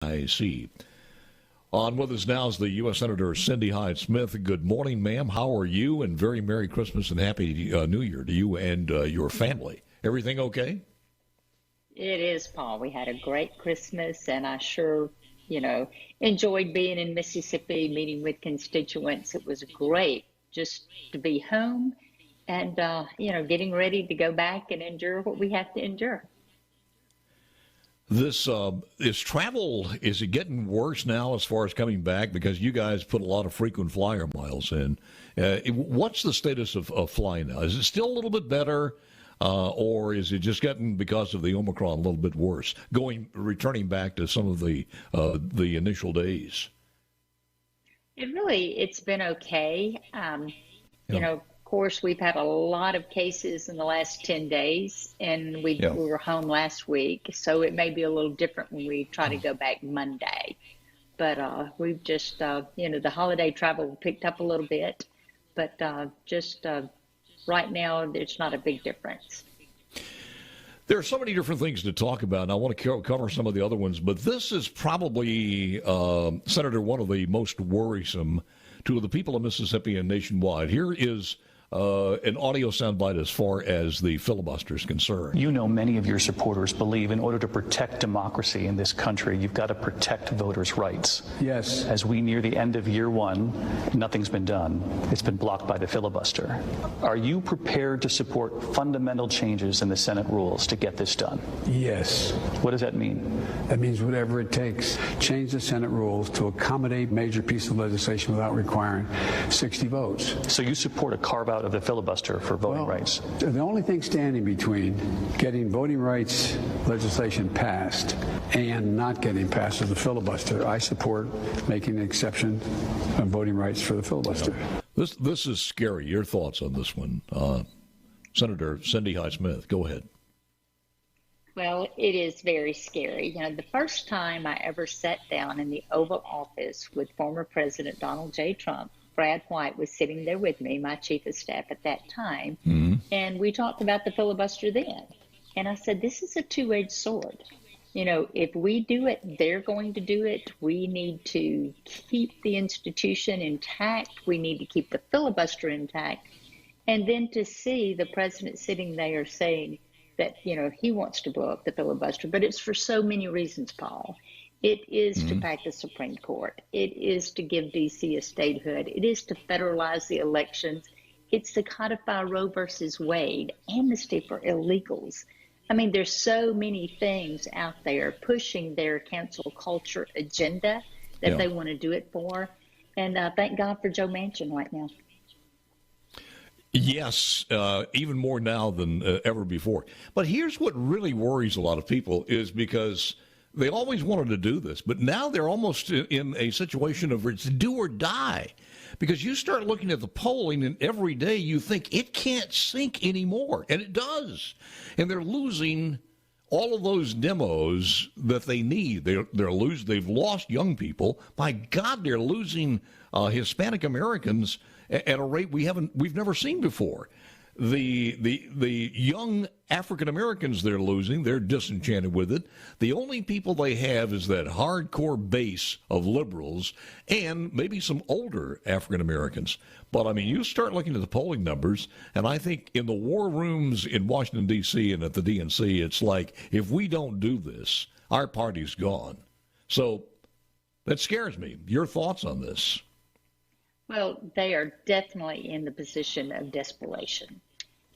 I see. On with us now is the U.S. Senator Cindy Hyde-Smith. Good morning, ma'am. How are you? And very Merry Christmas and Happy New Year to you and your family. Everything okay? It is, Paul. We had a great Christmas, and I sure, enjoyed being in Mississippi, meeting with constituents. It was great just to be home and, getting ready to go back and endure what we have to endure. Is it getting worse now as far as coming back? Because you guys put a lot of frequent flyer miles in. What's the status of flying now? Is it still a little bit better, or is it just getting, because of the Omicron, a little bit worse? Returning back to some of the initial days. It's been okay. Of course, we've had a lot of cases in the last 10 days, and we were home last week, so it may be a little different when we try to go back Monday. But we've just, the holiday travel picked up a little bit, but right now, there's not a big difference. There are so many different things to talk about, and I want to cover some of the other ones, but this is probably, Senator, one of the most worrisome to the people of Mississippi and nationwide. Here is an audio soundbite as far as the filibuster is concerned. You know, many of your supporters believe in order to protect democracy in this country, you've got to protect voters' rights. Yes. As we near the end of year one, nothing's been done. It's been blocked by the filibuster. Are you prepared to support fundamental changes in the Senate rules to get this done? Yes. What does that mean? That means whatever it takes. Change the Senate rules to accommodate major pieces of legislation without requiring 60 votes. So you support a carve-out of the filibuster for voting rights? The only thing standing between getting voting rights legislation passed and not getting passed is the filibuster. I support making an exception on voting rights for the filibuster. This is scary. Your thoughts on this one? Senator Cindy Hyde-Smith, go ahead. Well, it is very scary. The first time I ever sat down in the Oval Office with former President Donald J. Trump, Brad White was sitting there with me, my chief of staff at that time, and we talked about the filibuster then. And I said, this is a two-edged sword. If we do it, they're going to do it. We need to keep the institution intact. We need to keep the filibuster intact. And then to see the president sitting there saying that, he wants to blow up the filibuster, but it's for so many reasons, Paul. It is to pack the Supreme Court. It is to give D.C. a statehood. It is to federalize the elections. It's to codify Roe versus Wade, amnesty for illegals. I mean, there's so many things out there pushing their cancel culture agenda that they want to do it for. And thank God for Joe Manchin right now. Yes, even more now than ever before. But here's what really worries a lot of people is because they always wanted to do this, but now they're almost in a situation of it's do or die. Because you start looking at the polling, and every day you think it can't sink anymore, and it does. And they're losing all of those demos that they need. They've lost young people. My God, they're losing Hispanic Americans at a rate we've never seen before. The young African Americans they're losing, they're disenchanted with it. The only people they have is that hardcore base of liberals and maybe some older African Americans. But, I mean, you start looking at the polling numbers, and I think in the war rooms in Washington, D.C. and at the DNC, it's like, if we don't do this, our party's gone. So that scares me. Your thoughts on this? Well, they are definitely in the position of desperation.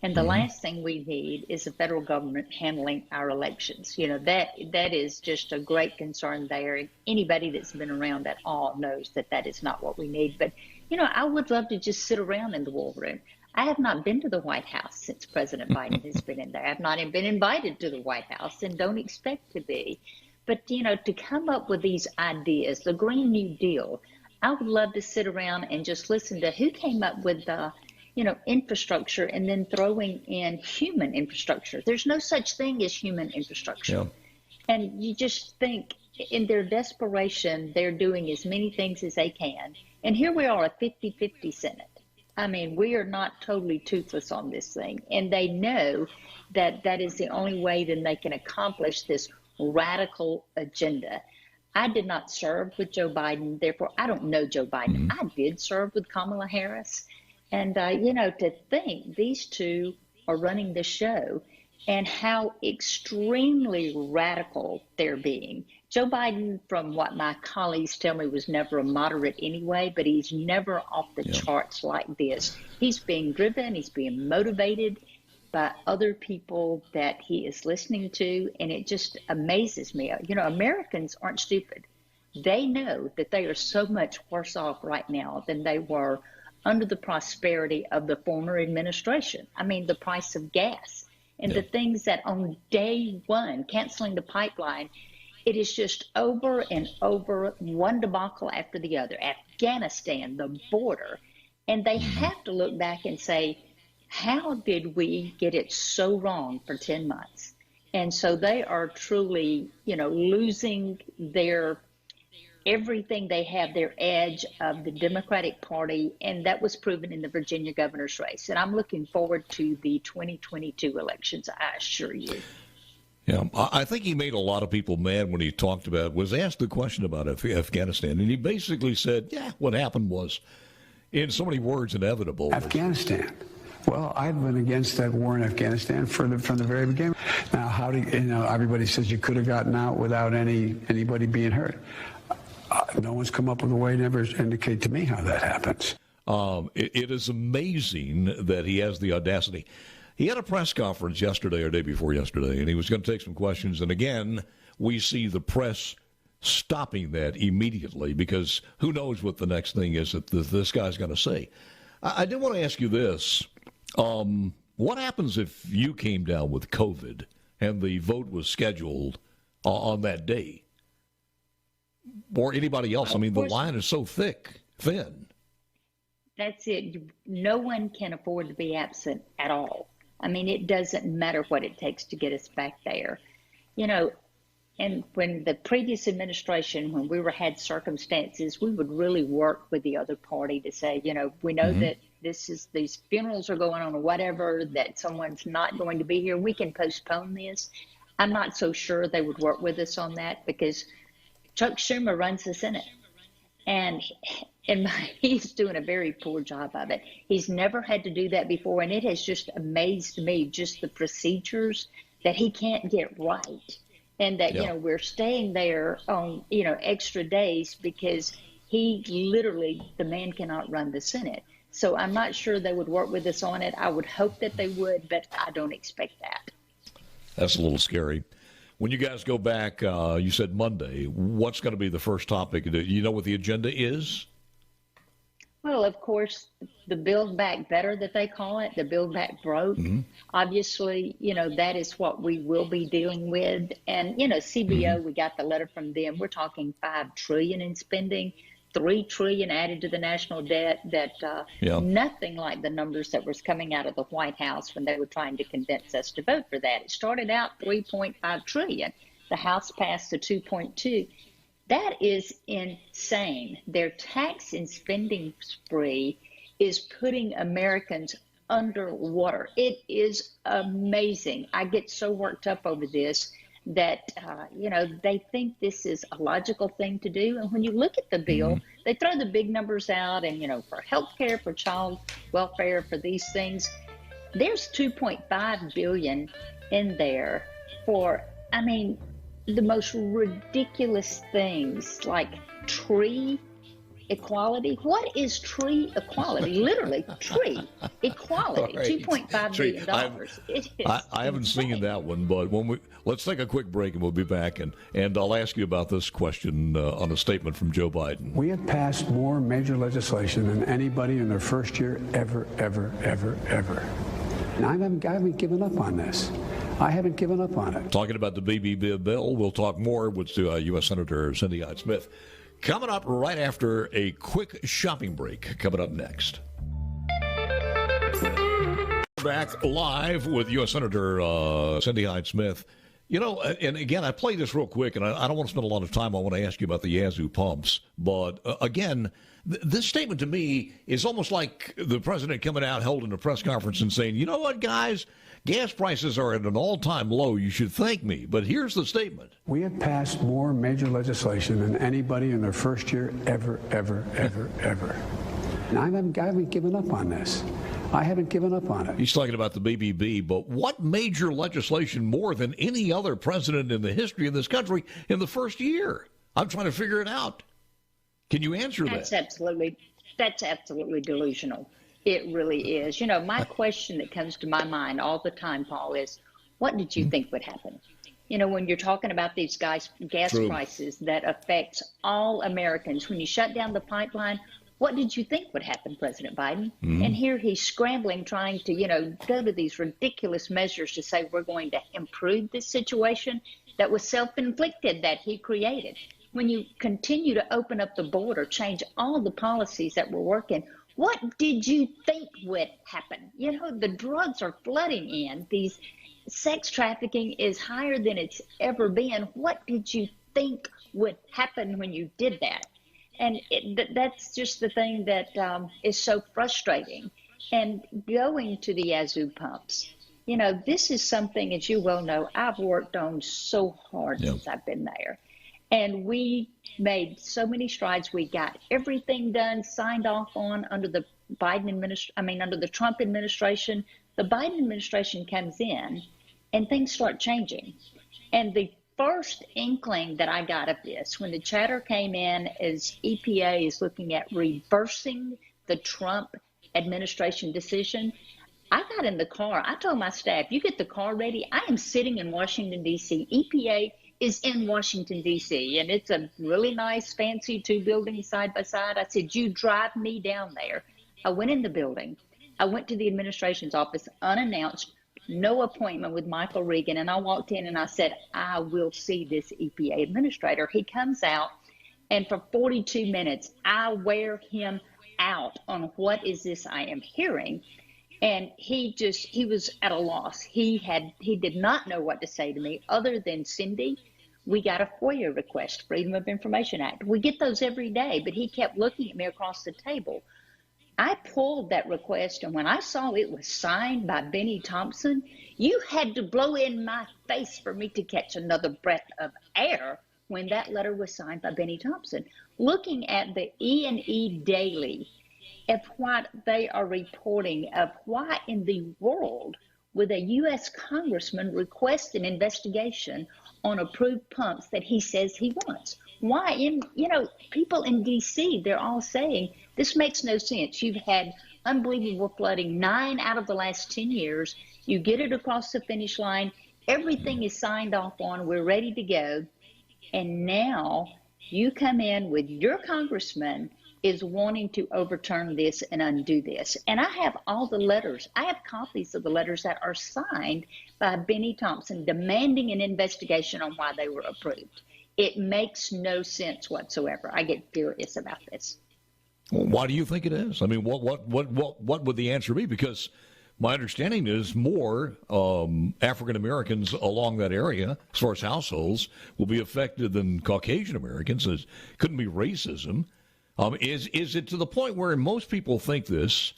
And the last thing we need is the federal government handling our elections. That is just a great concern there. Anybody that's been around at all knows that is not what we need. But, I would love to just sit around in the war room. I have not been to the White House since President Biden has been in there. I have not even been invited to the White House and don't expect to be. But, to come up with these ideas, the Green New Deal, I would love to sit around and just listen to who came up with the infrastructure and then throwing in human infrastructure. There's no such thing as human infrastructure. Yeah. And you just think in their desperation, they're doing as many things as they can. And here we are, a 50-50 Senate. I mean, we are not totally toothless on this thing. And they know that is the only way that they can accomplish this radical agenda. I did not serve with Joe Biden. Therefore, I don't know Joe Biden. I did serve with Kamala Harris. And, to think these two are running the show and how extremely radical they're being. Joe Biden, from what my colleagues tell me, was never a moderate anyway, but he's never off the charts like this. He's being driven, he's being motivated by other people that he is listening to, and it just amazes me. Americans aren't stupid. They know that they are so much worse off right now than they were under the prosperity of the former administration. I mean, the price of gas and the things that on day one, canceling the pipeline, it is just over and over, one debacle after the other. Afghanistan, the border. And they have to look back and say, how did we get it so wrong for 10 months? And so they are truly, losing their everything they have, their edge of the Democratic Party, and that was proven in the Virginia governor's race. And I'm looking forward to the 2022 elections, I assure you. Yeah, I think he made a lot of people mad when he was asked the question about Afghanistan, and he basically said, what happened was, in so many words, inevitable. Afghanistan. Well, I've been against that war in Afghanistan from the very beginning. Now, how do everybody says you could have gotten out without anybody being hurt. No one's come up with a way to ever indicate to me how that happens. It is amazing that he has the audacity. He had a press conference yesterday or day before yesterday, and he was going to take some questions. And again, we see the press stopping that immediately because who knows what the next thing is that this guy's going to say. I did want to ask you this. What happens if you came down with COVID and the vote was scheduled on that day? Or anybody else? I mean, the line is so thin. That's it. No one can afford to be absent at all. I mean, it doesn't matter what it takes to get us back there. And when the previous administration, when we had circumstances, we would really work with the other party to say, we know that these funerals are going on or whatever, that someone's not going to be here. We can postpone this. I'm not so sure they would work with us on that because Chuck Schumer runs the Senate, and he's doing a very poor job of it. He's never had to do that before, and it has just amazed me, just the procedures that he can't get right, and that, we're staying there on, extra days because the man cannot run the Senate. So I'm not sure they would work with us on it. I would hope that they would, but I don't expect that. That's a little scary. When you guys go back, you said Monday, what's going to be the first topic? Do you know what the agenda is? Well, of course, the Build Back Better that they call it, the Build Back Broke. Obviously, that is what we will be dealing with. And, CBO, we got the letter from them. We're talking $5 trillion in spending, $3 trillion added to the national debt, nothing like the numbers that was coming out of the White House when they were trying to convince us to vote for that. It started out $3.5 trillion. The House passed to $2.2. That is insane. Their tax and spending spree is putting Americans underwater. It is amazing. I get so worked up over this that, they think this is a logical thing to do. And when you look at the bill, they throw the big numbers out and, for health care, for child welfare, for these things, there's $2.5 billion in there for, the most ridiculous things like tree equality. What is tree equality? Literally, tree equality. Right. $2.5 billion. I haven't seen that one, but let's take a quick break and we'll be back. And I'll ask you about this question on a statement from Joe Biden. We have passed more major legislation than anybody in their first year ever. And I haven't given up on this. I haven't given up on it. Talking about the BB bill, we'll talk more with U.S. Senator Cindy Hyde-Smith. Coming up right after a quick shopping break. Coming up next. Back live with U.S. Senator Cindy Hyde-Smith. You know, and again, I play this real quick, and I don't want to spend a lot of time. I want to ask you about the Yazoo pumps. But again, this statement to me is almost like the president coming out, holding a press conference and saying, you know what, guys, gas prices are at an all-time low. You should thank me. But here's the statement. We have passed more major legislation than anybody in their first year ever. And I haven't given up on this. I haven't given up on it. He's talking about the BBB, but what major legislation more than any other president in the history of this country in the first year? I'm trying to figure it out. Can you answer that? That's absolutely delusional. It really is. You know, my question that comes to my mind all the time, Paul, is what did you think would happen? You know, when you're talking about these gas prices that affects all Americans, when you shut down the pipeline, what did you think would happen, President Biden? And here he's scrambling, trying to, you know, go to these ridiculous measures to say we're going to improve this situation that was self-inflicted, that he created. When you continue to open up the border, change all the policies that were working, what did you think would happen? You know, the drugs are flooding in. These sex trafficking is higher than it's ever been. What did you think would happen when you did that? And that's just the thing that is so frustrating. And going to the Yazoo pumps, you know, this is something, as you well know, I've worked on so hard since I've been there. And we made so many strides. We got everything done, signed off on under the under the Trump administration. The Biden administration comes in and things start changing. And the first inkling that I got of this, when the chatter came in, is EPA is looking at reversing the Trump administration decision. I got in the car. I told my staff, you get the car ready. I am sitting in Washington, D.C. EPA is in Washington, D.C., and it's a really nice, fancy 2 buildings side by side. I said, you drive me down there. I went in the building. I went to the administration's office unannounced, no appointment with Michael Regan, and I walked in and I said, I will see this EPA administrator. He comes out, and for 42 minutes, I wear him out on what is this I am hearing. And he was at a loss. He did not know what to say to me other than, Cindy, we got a FOIA request, Freedom of Information Act. We get those every day, but he kept looking at me across the table. I pulled that request, and when I saw it was signed by Benny Thompson, you had to blow in my face for me to catch another breath of air when that letter was signed by Benny Thompson. Looking at the E&E Daily, of what they are reporting of why in the world would a U.S. congressman request an investigation on approved pumps that he says he wants. Why? People in D.C., they're all saying this makes no sense. You've had unbelievable flooding 9 out of the last 10 years. You get it across the finish line. Everything is signed off on. We're ready to go. And now you come in with your congressman is wanting to overturn this and undo this. And I have all the letters. I have copies of the letters that are signed by Benny Thompson demanding an investigation on why they were approved. It makes no sense whatsoever. I get furious about this. Well, why do you think it is? I mean, what would the answer be? Because my understanding is more African Americans along that area, as far as households, will be affected than Caucasian Americans. It couldn't be racism. Is it to the point where most people think this,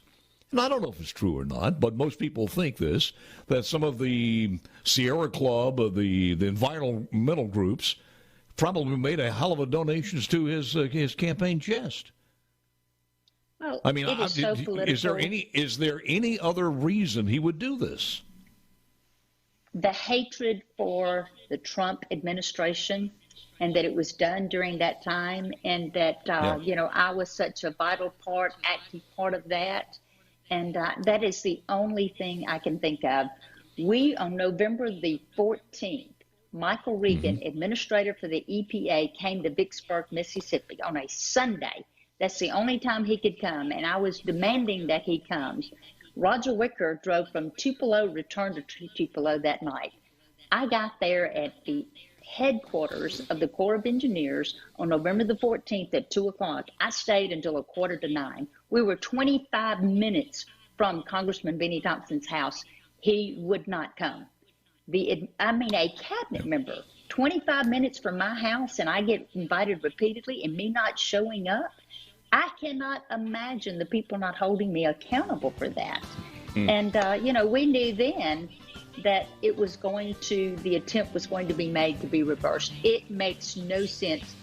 and I don't know if it's true or not, but most people think this, that some of the Sierra Club, the environmental groups, probably made a hell of a donations to his campaign chest? Well, I mean, it is so political. Is there any other reason he would do this? The hatred for the Trump administration, and that it was done during that time, and that, I was such a vital part, active part of that. And that is the only thing I can think of. On November the 14th, Michael Regan, administrator for the EPA, came to Vicksburg, Mississippi on a Sunday. That's the only time he could come, and I was demanding that he comes. Roger Wicker drove from Tupelo, returned to Tupelo that night. I got there at the headquarters of the Corps of Engineers on November the 14th at 2 o'clock. I stayed until 8:45. We were 25 minutes from Congressman Benny Thompson's house. He would not come. a cabinet member, 25 minutes from my house, and I get invited repeatedly, and me not showing up. I cannot imagine the people not holding me accountable for that. And, we knew then that the attempt was going to be made to be reversed. It makes no sense.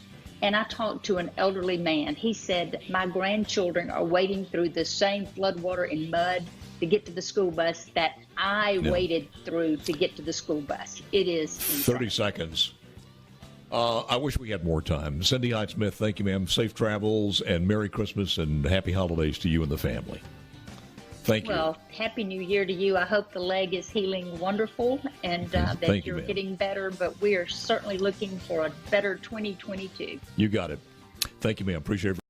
And I talked to an elderly man. He said, my grandchildren are wading through the same floodwater and mud to get to the school bus that I waded through to get to the school bus. It is insane. 30 seconds. I wish we had more time. Cindy Hyde-Smith, thank you, ma'am. Safe travels and Merry Christmas and Happy Holidays to you and the family. Thank you. Well, Happy New Year to you. I hope the leg is healing wonderful and that you're getting better, but we are certainly looking for a better 2022. You got it. Thank you, ma'am. Appreciate it.